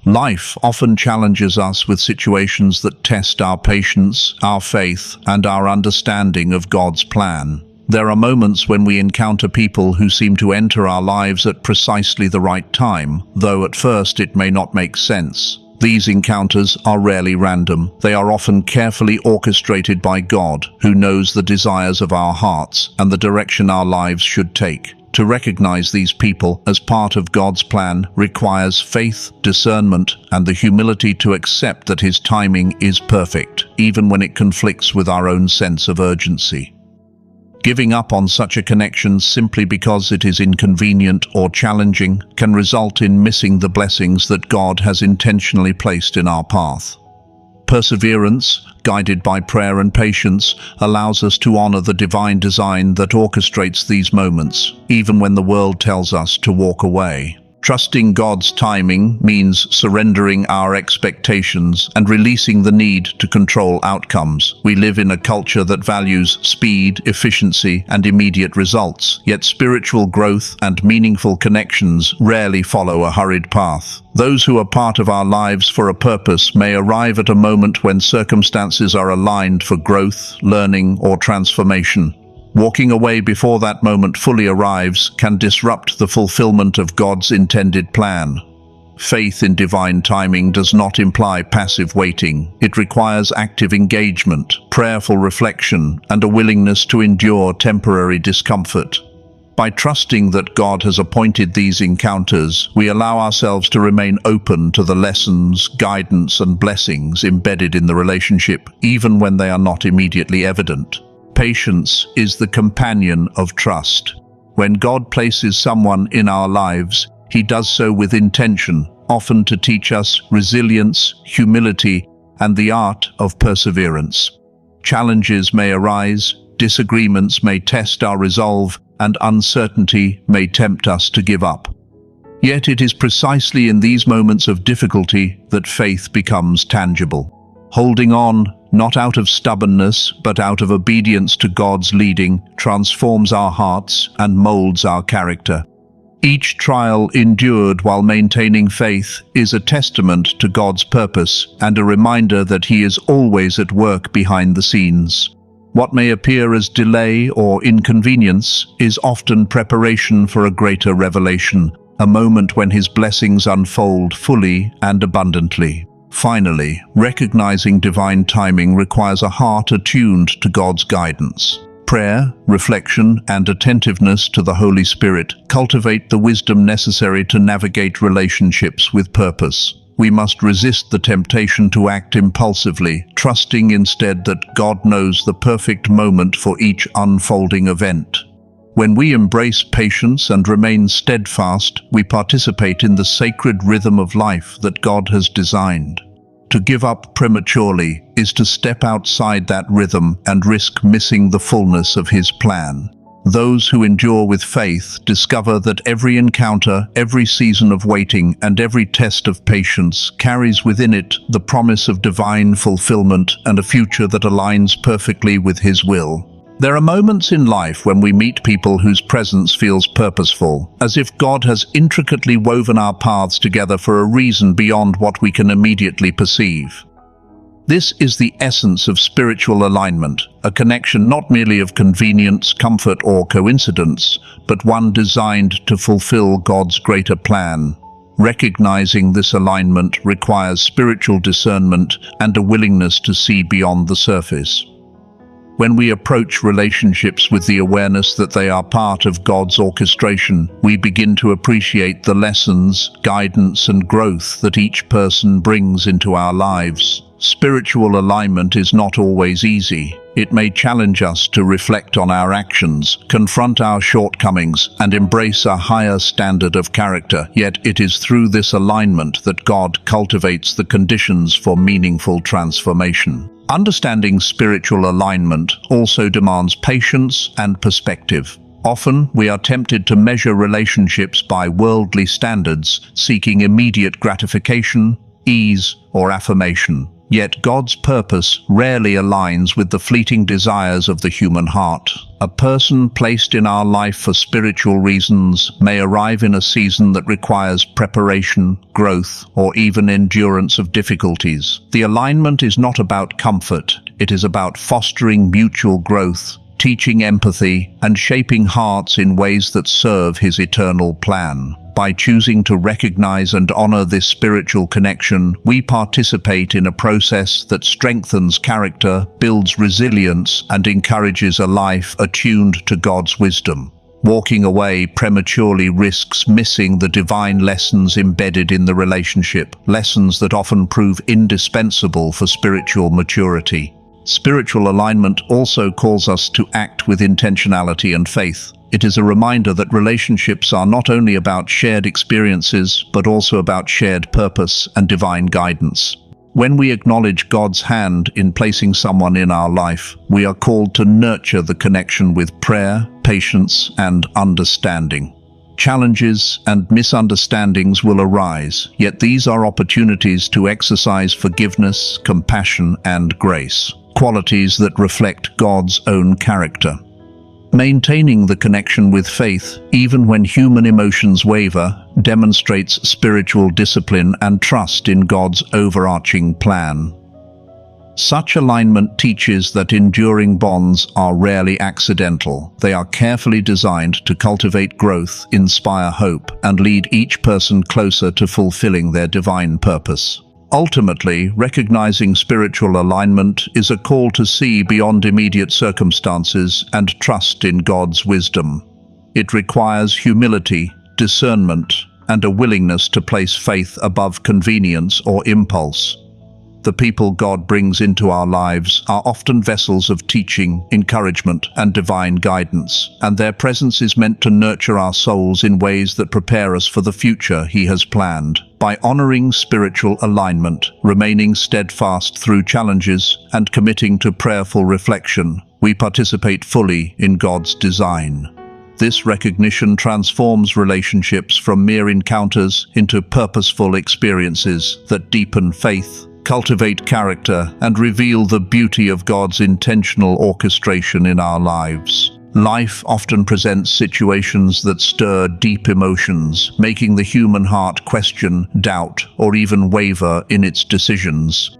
Life often challenges us with situations that test our patience, our faith, and our understanding of God's plan. There are moments when we encounter people who seem to enter our lives at precisely the right time, though at first it may not make sense. These encounters are rarely random. They are often carefully orchestrated by God, who knows the desires of our hearts and the direction our lives should take. To recognize these people as part of God's plan requires faith, discernment, and the humility to accept that His timing is perfect, even when it conflicts with our own sense of urgency. Giving up on such a connection simply because it is inconvenient or challenging can result in missing the blessings that God has intentionally placed in our path. Perseverance, guided by prayer and patience, allows us to honor the divine design that orchestrates these moments, even when the world tells us to walk away. Trusting God's timing means surrendering our expectations and releasing the need to control outcomes. We live in a culture that values speed, efficiency, and immediate results, yet spiritual growth and meaningful connections rarely follow a hurried path. Those who are part of our lives for a purpose may arrive at a moment when circumstances are aligned for growth, learning, or transformation. Walking away before that moment fully arrives can disrupt the fulfillment of God's intended plan. Faith in divine timing does not imply passive waiting. It requires active engagement, prayerful reflection, and a willingness to endure temporary discomfort. By trusting that God has appointed these encounters, we allow ourselves to remain open to the lessons, guidance, and blessings embedded in the relationship, even when they are not immediately evident. Patience is the companion of trust. When God places someone in our lives, He does so with intention, often to teach us resilience, humility, and the art of perseverance. Challenges may arise, disagreements may test our resolve, and uncertainty may tempt us to give up. Yet it is precisely in these moments of difficulty that faith becomes tangible. Holding on, not out of stubbornness, but out of obedience to God's leading, transforms our hearts and molds our character. Each trial endured while maintaining faith is a testament to God's purpose and a reminder that He is always at work behind the scenes. What may appear as delay or inconvenience is often preparation for a greater revelation, a moment when His blessings unfold fully and abundantly. Finally, recognizing divine timing requires a heart attuned to God's guidance. Prayer, reflection, and attentiveness to the Holy Spirit cultivate the wisdom necessary to navigate relationships with purpose. We must resist the temptation to act impulsively, trusting instead that God knows the perfect moment for each unfolding event. When we embrace patience and remain steadfast, we participate in the sacred rhythm of life that God has designed. To give up prematurely is to step outside that rhythm and risk missing the fullness of His plan. Those who endure with faith discover that every encounter, every season of waiting, and every test of patience carries within it the promise of divine fulfillment and a future that aligns perfectly with His will. There are moments in life when we meet people whose presence feels purposeful, as if God has intricately woven our paths together for a reason beyond what we can immediately perceive. This is the essence of spiritual alignment, a connection not merely of convenience, comfort, or coincidence, but one designed to fulfill God's greater plan. Recognizing this alignment requires spiritual discernment and a willingness to see beyond the surface. When we approach relationships with the awareness that they are part of God's orchestration, we begin to appreciate the lessons, guidance, and growth that each person brings into our lives. Spiritual alignment is not always easy. It may challenge us to reflect on our actions, confront our shortcomings, and embrace a higher standard of character. Yet it is through this alignment that God cultivates the conditions for meaningful transformation. Understanding spiritual alignment also demands patience and perspective. Often, we are tempted to measure relationships by worldly standards, seeking immediate gratification, ease, or affirmation. Yet God's purpose rarely aligns with the fleeting desires of the human heart. A person placed in our life for spiritual reasons may arrive in a season that requires preparation, growth, or even endurance of difficulties. The alignment is not about comfort, it is about fostering mutual growth, teaching empathy, and shaping hearts in ways that serve His eternal plan. By choosing to recognize and honor this spiritual connection, we participate in a process that strengthens character, builds resilience, and encourages a life attuned to God's wisdom. Walking away prematurely risks missing the divine lessons embedded in the relationship, lessons that often prove indispensable for spiritual maturity. Spiritual alignment also calls us to act with intentionality and faith. It is a reminder that relationships are not only about shared experiences, but also about shared purpose and divine guidance. When we acknowledge God's hand in placing someone in our life, we are called to nurture the connection with prayer, patience, and understanding. Challenges and misunderstandings will arise, yet these are opportunities to exercise forgiveness, compassion, and grace, qualities that reflect God's own character. Maintaining the connection with faith, even when human emotions waver, demonstrates spiritual discipline and trust in God's overarching plan. Such alignment teaches that enduring bonds are rarely accidental. They are carefully designed to cultivate growth, inspire hope, and lead each person closer to fulfilling their divine purpose. Ultimately, recognizing spiritual alignment is a call to see beyond immediate circumstances and trust in God's wisdom. It requires humility, discernment, and a willingness to place faith above convenience or impulse. The people God brings into our lives are often vessels of teaching, encouragement, and divine guidance, and their presence is meant to nurture our souls in ways that prepare us for the future He has planned. By honoring spiritual alignment, remaining steadfast through challenges, and committing to prayerful reflection, we participate fully in God's design. This recognition transforms relationships from mere encounters into purposeful experiences that deepen faith, cultivate character, and reveal the beauty of God's intentional orchestration in our lives. Life often presents situations that stir deep emotions, making the human heart question, doubt, or even waver in its decisions.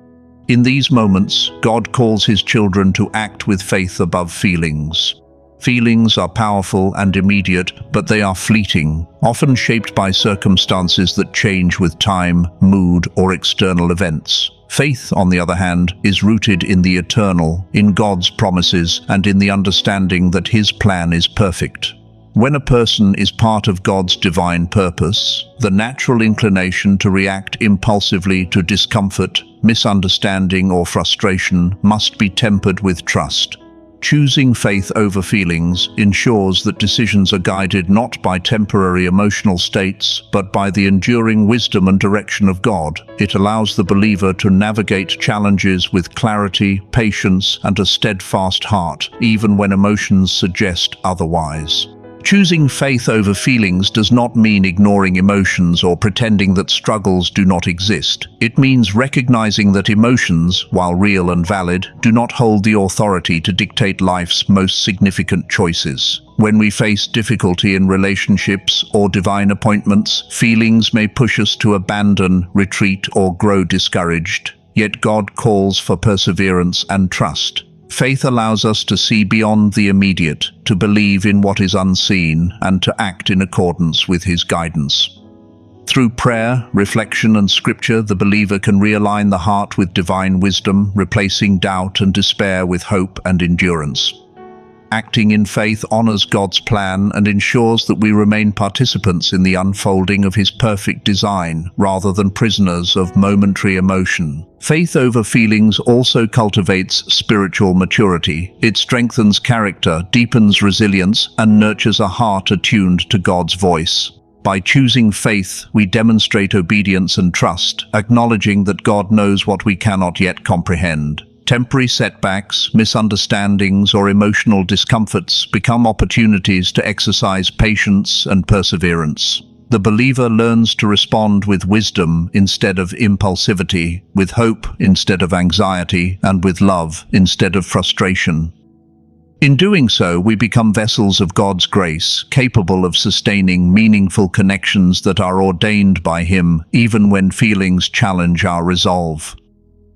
In these moments, God calls His children to act with faith above feelings. Feelings are powerful and immediate, but they are fleeting, often shaped by circumstances that change with time, mood, or external events. Faith, on the other hand, is rooted in the eternal, in God's promises, and in the understanding that His plan is perfect. When a person is part of God's divine purpose, the natural inclination to react impulsively to discomfort, misunderstanding, or frustration must be tempered with trust. Choosing faith over feelings ensures that decisions are guided not by temporary emotional states, but by the enduring wisdom and direction of God. It allows the believer to navigate challenges with clarity, patience, and a steadfast heart, even when emotions suggest otherwise. Choosing faith over feelings does not mean ignoring emotions or pretending that struggles do not exist. It means recognizing that emotions, while real and valid, do not hold the authority to dictate life's most significant choices. When we face difficulty in relationships or divine appointments, feelings may push us to abandon, retreat, or grow discouraged. Yet God calls for perseverance and trust. Faith allows us to see beyond the immediate, to believe in what is unseen, and to act in accordance with His guidance. Through prayer, reflection, and scripture, the believer can realign the heart with divine wisdom, replacing doubt and despair with hope and endurance. Acting in faith honors God's plan and ensures that we remain participants in the unfolding of His perfect design, rather than prisoners of momentary emotion. Faith over feelings also cultivates spiritual maturity. It strengthens character, deepens resilience, and nurtures a heart attuned to God's voice. By choosing faith, we demonstrate obedience and trust, acknowledging that God knows what we cannot yet comprehend. Temporary setbacks, misunderstandings, or emotional discomforts become opportunities to exercise patience and perseverance. The believer learns to respond with wisdom instead of impulsivity, with hope instead of anxiety, and with love instead of frustration. In doing so, we become vessels of God's grace, capable of sustaining meaningful connections that are ordained by Him, even when feelings challenge our resolve.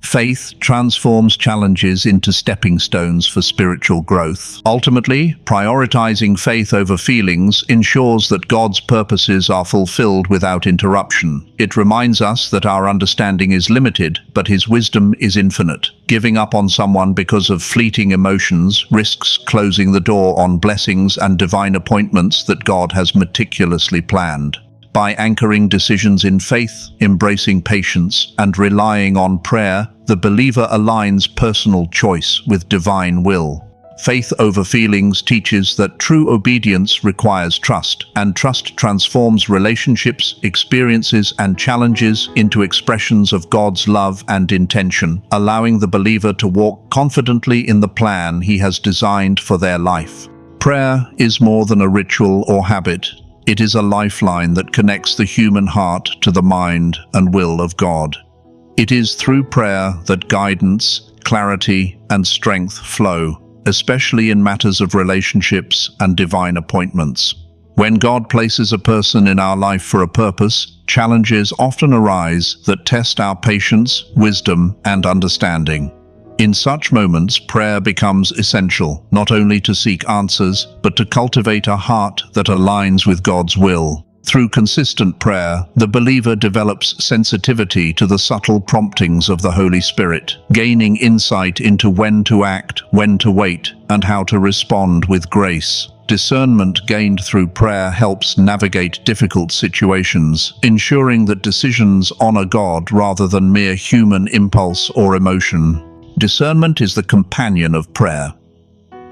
Faith transforms challenges into stepping stones for spiritual growth. Ultimately, prioritizing faith over feelings ensures that God's purposes are fulfilled without interruption. It reminds us that our understanding is limited, but His wisdom is infinite. Giving up on someone because of fleeting emotions risks closing the door on blessings and divine appointments that God has meticulously planned. By anchoring decisions in faith, embracing patience, and relying on prayer, the believer aligns personal choice with divine will. Faith over feelings teaches that true obedience requires trust, and trust transforms relationships, experiences, and challenges into expressions of God's love and intention, allowing the believer to walk confidently in the plan He has designed for their life. Prayer is more than a ritual or habit. It is a lifeline that connects the human heart to the mind and will of God. It is through prayer that guidance, clarity, and strength flow, especially in matters of relationships and divine appointments. When God places a person in our life for a purpose, challenges often arise that test our patience, wisdom, and understanding. In such moments, prayer becomes essential, not only to seek answers, but to cultivate a heart that aligns with God's will. Through consistent prayer, the believer develops sensitivity to the subtle promptings of the Holy Spirit, gaining insight into when to act, when to wait, and how to respond with grace. Discernment gained through prayer helps navigate difficult situations, ensuring that decisions honor God rather than mere human impulse or emotion. Discernment is the companion of prayer.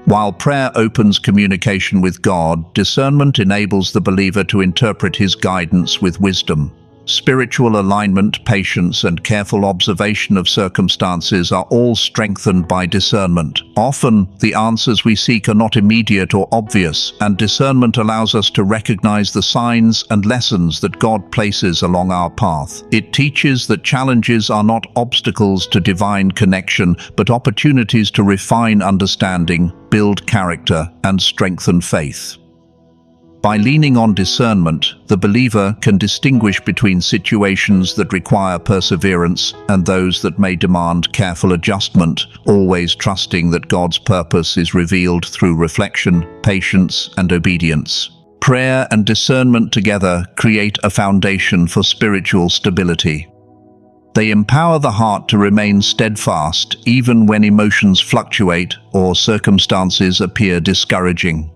While prayer opens communication with God, discernment enables the believer to interpret His guidance with wisdom. Spiritual alignment, patience, and careful observation of circumstances are all strengthened by discernment. Often, the answers we seek are not immediate or obvious, and discernment allows us to recognize the signs and lessons that God places along our path. It teaches that challenges are not obstacles to divine connection, but opportunities to refine understanding, build character, and strengthen faith. By leaning on discernment, the believer can distinguish between situations that require perseverance and those that may demand careful adjustment, always trusting that God's purpose is revealed through reflection, patience, and obedience. Prayer and discernment together create a foundation for spiritual stability. They empower the heart to remain steadfast even when emotions fluctuate or circumstances appear discouraging.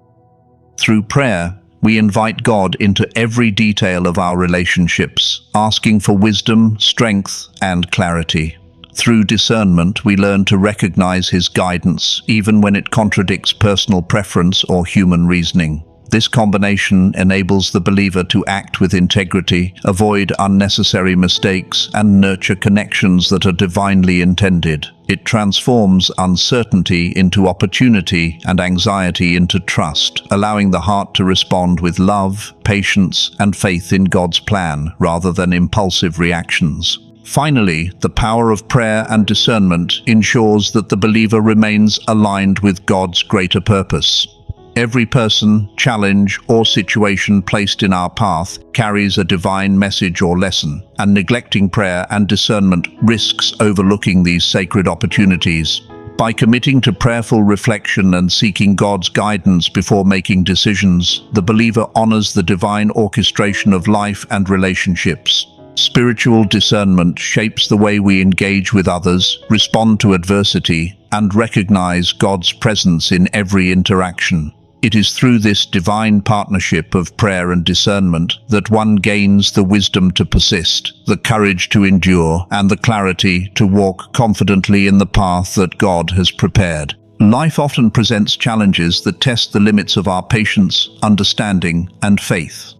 Through prayer, we invite God into every detail of our relationships, asking for wisdom, strength, and clarity. Through discernment, we learn to recognize His guidance, even when it contradicts personal preference or human reasoning. This combination enables the believer to act with integrity, avoid unnecessary mistakes, and nurture connections that are divinely intended. It transforms uncertainty into opportunity and anxiety into trust, allowing the heart to respond with love, patience, and faith in God's plan, rather than impulsive reactions. Finally, the power of prayer and discernment ensures that the believer remains aligned with God's greater purpose. Every person, challenge, or situation placed in our path carries a divine message or lesson, and neglecting prayer and discernment risks overlooking these sacred opportunities. By committing to prayerful reflection and seeking God's guidance before making decisions, the believer honors the divine orchestration of life and relationships. Spiritual discernment shapes the way we engage with others, respond to adversity, and recognize God's presence in every interaction. It is through this divine partnership of prayer and discernment that one gains the wisdom to persist, the courage to endure, and the clarity to walk confidently in the path that God has prepared. Life often presents challenges that test the limits of our patience, understanding, and faith.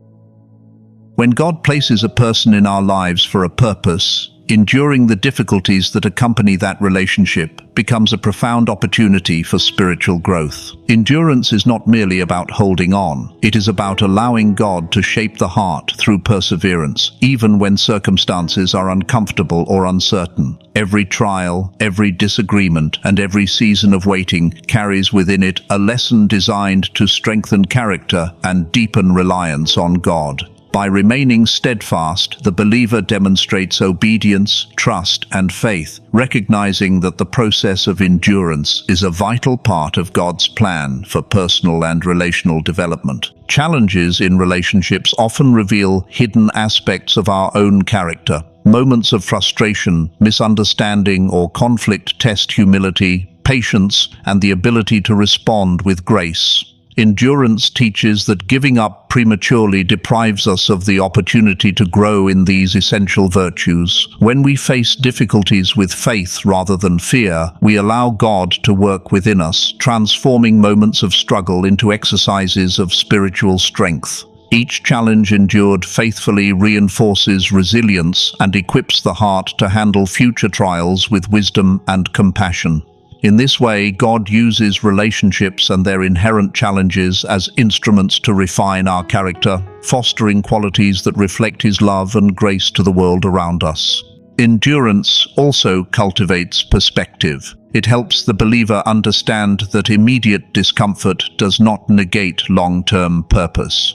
When God places a person in our lives for a purpose, Enduring the difficulties that accompany that relationship becomes a profound opportunity for spiritual growth. Endurance is not merely about holding on. It is about allowing God to shape the heart through perseverance, even when circumstances are uncomfortable or uncertain. Every trial, every disagreement, and every season of waiting carries within it a lesson designed to strengthen character and deepen reliance on God. By remaining steadfast, the believer demonstrates obedience, trust, and faith, recognizing that the process of endurance is a vital part of God's plan for personal and relational development. Challenges in relationships often reveal hidden aspects of our own character. Moments of frustration, misunderstanding, or conflict test humility, patience, and the ability to respond with grace. Endurance teaches that giving up prematurely deprives us of the opportunity to grow in these essential virtues. When we face difficulties with faith rather than fear, we allow God to work within us, transforming moments of struggle into exercises of spiritual strength. Each challenge endured faithfully reinforces resilience and equips the heart to handle future trials with wisdom and compassion. In this way, God uses relationships and their inherent challenges as instruments to refine our character, fostering qualities that reflect His love and grace to the world around us. Endurance also cultivates perspective. It helps the believer understand that immediate discomfort does not negate long-term purpose.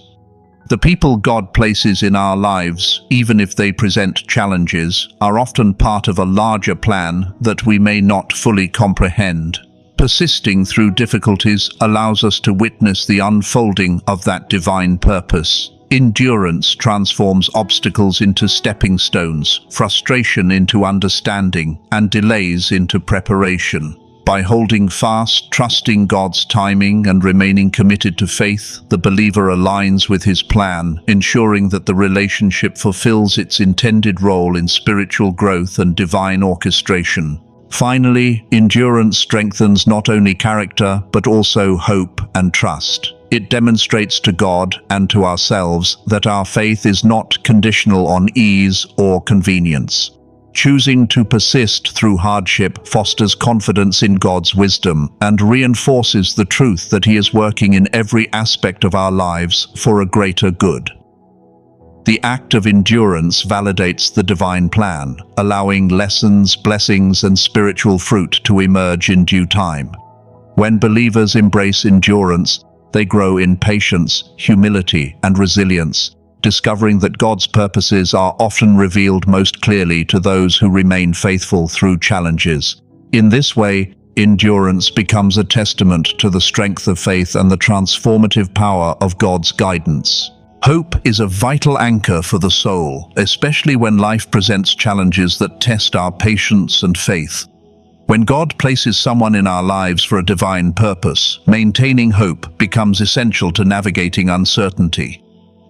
The people God places in our lives, even if they present challenges, are often part of a larger plan that we may not fully comprehend. Persisting through difficulties allows us to witness the unfolding of that divine purpose. Endurance transforms obstacles into stepping stones, frustration into understanding, and delays into preparation. By holding fast, trusting God's timing, and remaining committed to faith, the believer aligns with His plan, ensuring that the relationship fulfills its intended role in spiritual growth and divine orchestration. Finally, endurance strengthens not only character, but also hope and trust. It demonstrates to God and to ourselves that our faith is not conditional on ease or convenience. Choosing to persist through hardship fosters confidence in God's wisdom and reinforces the truth that He is working in every aspect of our lives for a greater good. The act of endurance validates the divine plan, allowing lessons, blessings, and spiritual fruit to emerge in due time. When believers embrace endurance, they grow in patience, humility, and resilience, discovering that God's purposes are often revealed most clearly to those who remain faithful through challenges. In this way, endurance becomes a testament to the strength of faith and the transformative power of God's guidance. Hope is a vital anchor for the soul, especially when life presents challenges that test our patience and faith. When God places someone in our lives for a divine purpose, maintaining hope becomes essential to navigating uncertainty.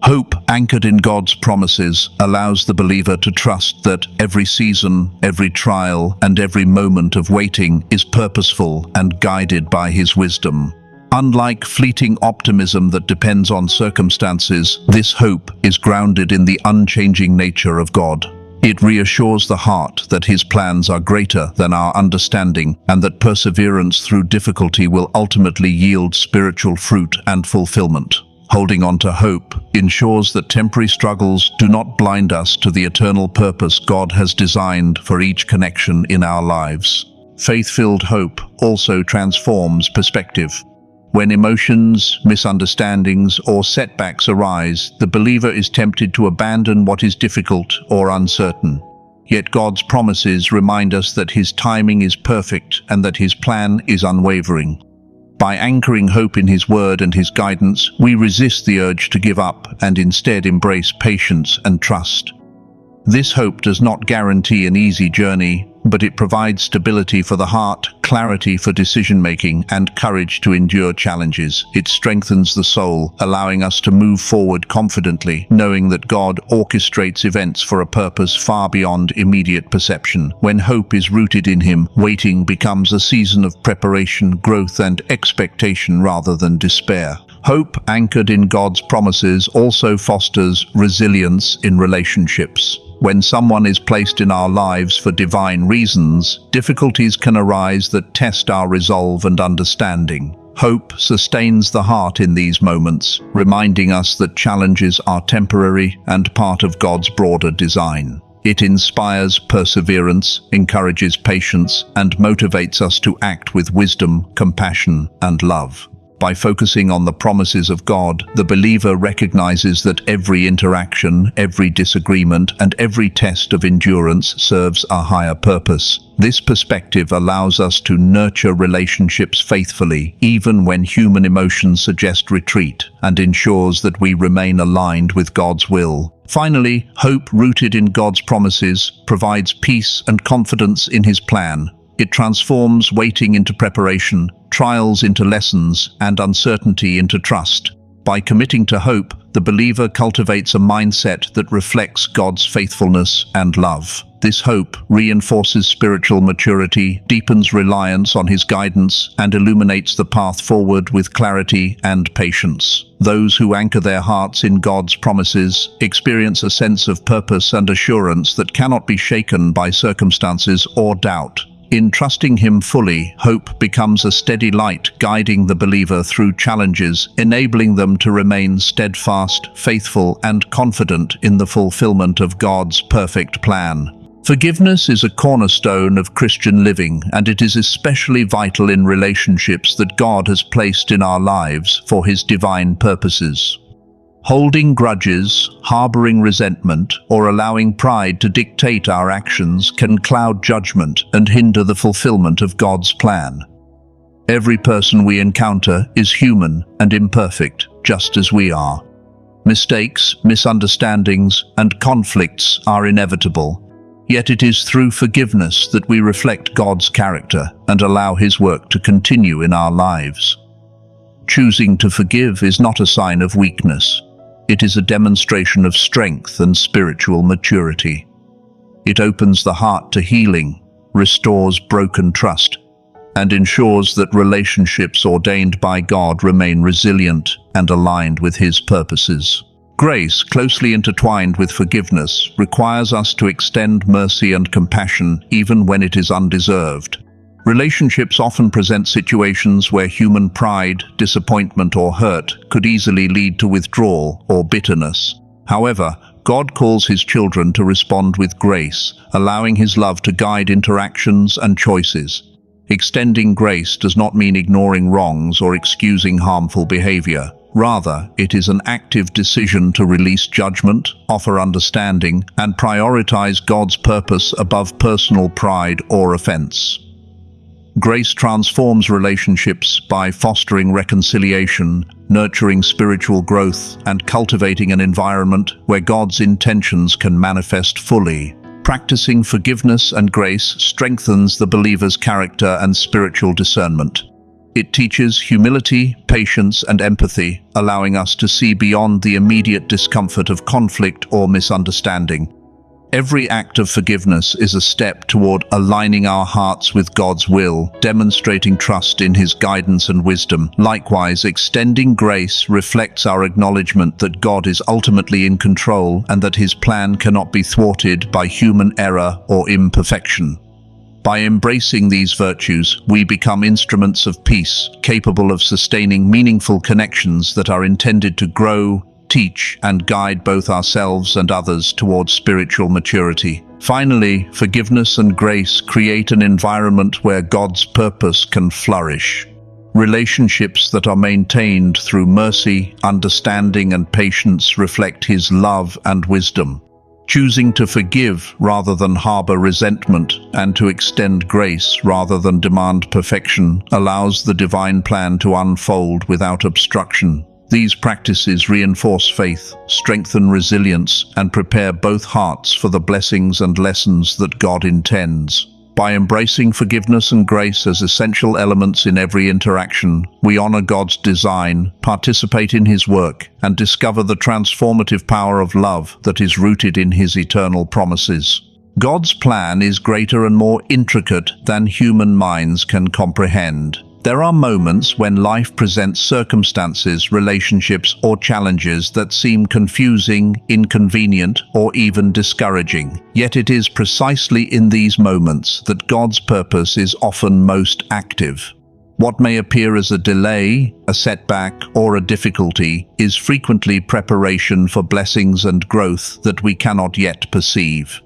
Hope, anchored in God's promises, allows the believer to trust that every season, every trial, and every moment of waiting is purposeful and guided by His wisdom. Unlike fleeting optimism that depends on circumstances, this hope is grounded in the unchanging nature of God. It reassures the heart that His plans are greater than our understanding and that perseverance through difficulty will ultimately yield spiritual fruit and fulfillment. Holding on to hope ensures that temporary struggles do not blind us to the eternal purpose God has designed for each connection in our lives. Faith-filled hope also transforms perspective. When emotions, misunderstandings, or setbacks arise, the believer is tempted to abandon what is difficult or uncertain. Yet God's promises remind us that His timing is perfect and that His plan is unwavering. By anchoring hope in His word and His guidance, we resist the urge to give up and instead embrace patience and trust. This hope does not guarantee an easy journey, but it provides stability for the heart, clarity for decision-making, and courage to endure challenges. It strengthens the soul, allowing us to move forward confidently, knowing that God orchestrates events for a purpose far beyond immediate perception. When hope is rooted in Him, waiting becomes a season of preparation, growth, and expectation rather than despair. Hope anchored in God's promises also fosters resilience in relationships. When someone is placed in our lives for divine reasons, difficulties can arise that test our resolve and understanding. Hope sustains the heart in these moments, reminding us that challenges are temporary and part of God's broader design. It inspires perseverance, encourages patience, and motivates us to act with wisdom, compassion, and love. By focusing on the promises of God, the believer recognizes that every interaction, every disagreement, and every test of endurance serves a higher purpose. This perspective allows us to nurture relationships faithfully, even when human emotions suggest retreat, and ensures that we remain aligned with God's will. Finally, hope rooted in God's promises provides peace and confidence in His plan. It transforms waiting into preparation, trials into lessons, and uncertainty into trust. By committing to hope, the believer cultivates a mindset that reflects God's faithfulness and love. This hope reinforces spiritual maturity, deepens reliance on His guidance, and illuminates the path forward with clarity and patience. Those who anchor their hearts in God's promises experience a sense of purpose and assurance that cannot be shaken by circumstances or doubt. In trusting Him fully, hope becomes a steady light guiding the believer through challenges, enabling them to remain steadfast, faithful, and confident in the fulfillment of God's perfect plan. Forgiveness is a cornerstone of Christian living, and it is especially vital in relationships that God has placed in our lives for His divine purposes. Holding grudges, harboring resentment, or allowing pride to dictate our actions can cloud judgment and hinder the fulfillment of God's plan. Every person we encounter is human and imperfect, just as we are. Mistakes, misunderstandings, and conflicts are inevitable. Yet it is through forgiveness that we reflect God's character and allow His work to continue in our lives. Choosing to forgive is not a sign of weakness. It is a demonstration of strength and spiritual maturity. It opens the heart to healing, restores broken trust, and ensures that relationships ordained by God remain resilient and aligned with His purposes. Grace, closely intertwined with forgiveness, requires us to extend mercy and compassion even when it is undeserved. Relationships often present situations where human pride, disappointment, or hurt could easily lead to withdrawal or bitterness. However, God calls His children to respond with grace, allowing His love to guide interactions and choices. Extending grace does not mean ignoring wrongs or excusing harmful behavior. Rather, it is an active decision to release judgment, offer understanding, and prioritize God's purpose above personal pride or offense. Grace transforms relationships by fostering reconciliation, nurturing spiritual growth, and cultivating an environment where God's intentions can manifest fully. Practicing forgiveness and grace strengthens the believer's character and spiritual discernment. It teaches humility, patience, and empathy, allowing us to see beyond the immediate discomfort of conflict or misunderstanding. Every act of forgiveness is a step toward aligning our hearts with God's will, demonstrating trust in His guidance and wisdom. Likewise, extending grace reflects our acknowledgement that God is ultimately in control and that His plan cannot be thwarted by human error or imperfection. By embracing these virtues, we become instruments of peace, capable of sustaining meaningful connections that are intended to grow, teach, and guide both ourselves and others towards spiritual maturity. Finally, forgiveness and grace create an environment where God's purpose can flourish. Relationships that are maintained through mercy, understanding, and patience reflect His love and wisdom. Choosing to forgive rather than harbor resentment and to extend grace rather than demand perfection allows the divine plan to unfold without obstruction. These practices reinforce faith, strengthen resilience, and prepare both hearts for the blessings and lessons that God intends. By embracing forgiveness and grace as essential elements in every interaction, we honor God's design, participate in His work, and discover the transformative power of love that is rooted in His eternal promises. God's plan is greater and more intricate than human minds can comprehend. There are moments when life presents circumstances, relationships, or challenges that seem confusing, inconvenient, or even discouraging. Yet it is precisely in these moments that God's purpose is often most active. What may appear as a delay, a setback, or a difficulty is frequently preparation for blessings and growth that we cannot yet perceive.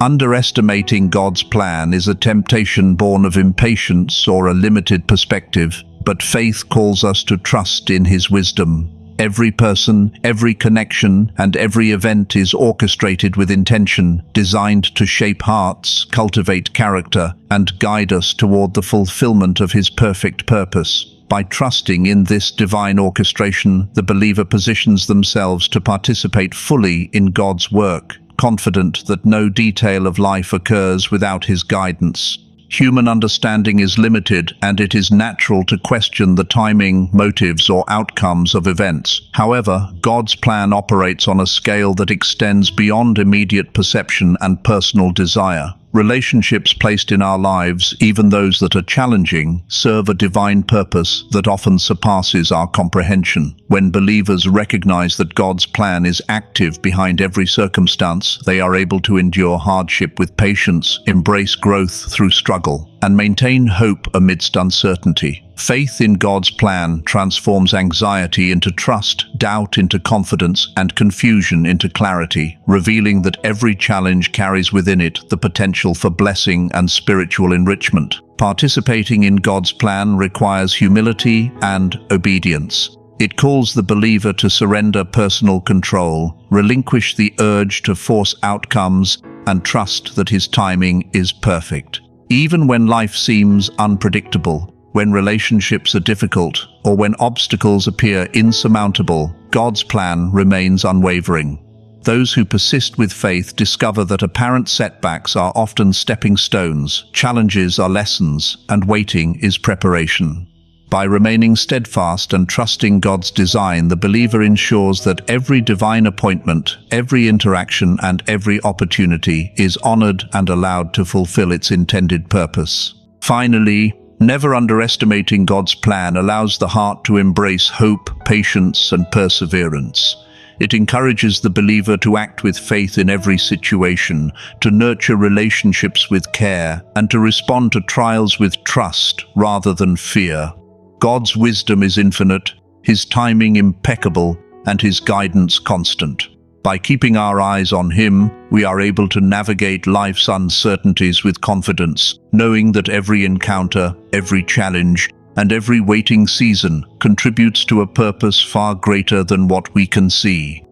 Underestimating God's plan is a temptation born of impatience or a limited perspective, but faith calls us to trust in His wisdom. Every person, every connection, and every event is orchestrated with intention, designed to shape hearts, cultivate character, and guide us toward the fulfillment of His perfect purpose. By trusting in this divine orchestration, the believer positions themselves to participate fully in God's work, confident that no detail of life occurs without His guidance. Human understanding is limited, and it is natural to question the timing, motives, or outcomes of events. However, God's plan operates on a scale that extends beyond immediate perception and personal desire. Relationships placed in our lives, even those that are challenging, serve a divine purpose that often surpasses our comprehension. When believers recognize that God's plan is active behind every circumstance, they are able to endure hardship with patience, embrace growth through struggle, and maintain hope amidst uncertainty. Faith in God's plan transforms anxiety into trust, doubt into confidence, and confusion into clarity, revealing that every challenge carries within it the potential for blessing and spiritual enrichment. Participating in God's plan requires humility and obedience. It calls the believer to surrender personal control, relinquish the urge to force outcomes, and trust that His timing is perfect. Even when life seems unpredictable, when relationships are difficult, or when obstacles appear insurmountable, God's plan remains unwavering. Those who persist with faith discover that apparent setbacks are often stepping stones, challenges are lessons, and waiting is preparation. By remaining steadfast and trusting God's design, the believer ensures that every divine appointment, every interaction, and every opportunity is honored and allowed to fulfill its intended purpose. Finally, never underestimating God's plan allows the heart to embrace hope, patience, and perseverance. It encourages the believer to act with faith in every situation, to nurture relationships with care, and to respond to trials with trust rather than fear. God's wisdom is infinite, His timing impeccable, and His guidance constant. By keeping our eyes on Him, we are able to navigate life's uncertainties with confidence, knowing that every encounter, every challenge, and every waiting season contributes to a purpose far greater than what we can see.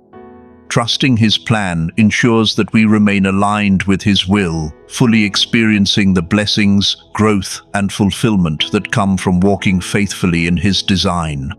Trusting His plan ensures that we remain aligned with His will, fully experiencing the blessings, growth, and fulfillment that come from walking faithfully in His design.